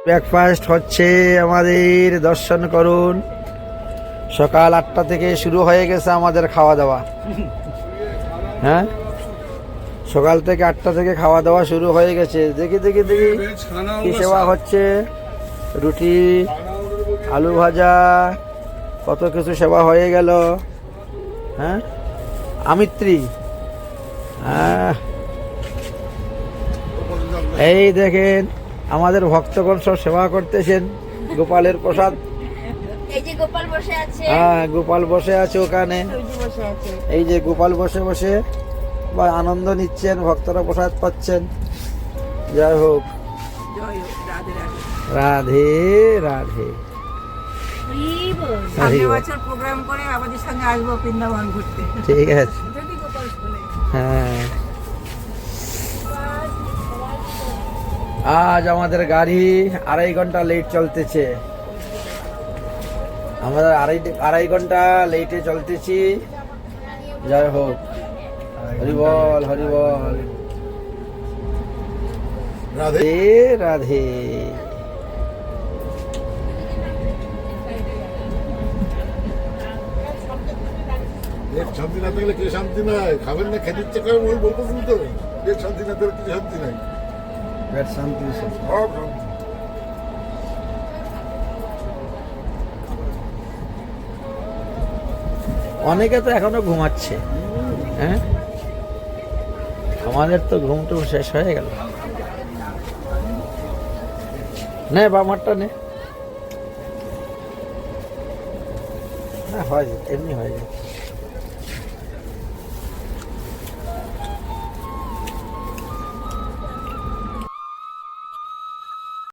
Breakfast হচ্ছে আমাদের, দর্শন করুন। সকাল 8টা থেকে শুরু হয়ে গেছে আমাদের খাওয়া দাওয়া। হ্যাঁ, সকাল থেকে 8টা থেকে খাওয়া দাওয়া শুরু হয়ে গেছে। দেখি দেখি দেখি কি সেবা হচ্ছে। রুটি, আলু ভাজা, কত কিছু সেবা হয়ে গেল। হ্যাঁ, আমিত্রী। এই দেখেন আমাদের ভক্তগণ সব সেবা করতেছেন। গোপালের প্রসাদ। এই যে গোপাল বসে আছে, হ্যাঁ, গোপাল বসে আছে ওখানে। এই যে গোপাল বসে বসে বা আনন্দ নিচ্ছেন, ভক্তরা প্রসাদ পাচ্ছেন। যাই হোক, রাধে রাধে। সামনের বছর প্রোগ্রাম করে আমাদের সঙ্গে আসবো বৃন্দাবন ঘুরতে। ঠিক আছে। যদি গোপাল শুনে। হ্যাঁ, আজ আমাদের গাড়ি 2.5 ঘন্টা লেট চলতেছে। আমরা আড়াই ঘন্টা লেটে চলতেছি। যাই হোক, হরিবল হরিবল, রাধে রাধে। শান্তি না থাকলে কি শান্তি নাই? খাবেন না, খেতে ইচ্ছে করেন, ওই বলতেছেন তো। পেট শান্তি না থাকলে কিছু শান্তি নাই। পেট শান্তি, সব শান্তি। অনেকে তো এখনো ঘুমাচ্ছে। হ্যাঁ, আমাদের তো ঘুমটুম শেষ হয়ে গেল। নে বামারটা নে। না, হয় এমনি হয়ে যায়।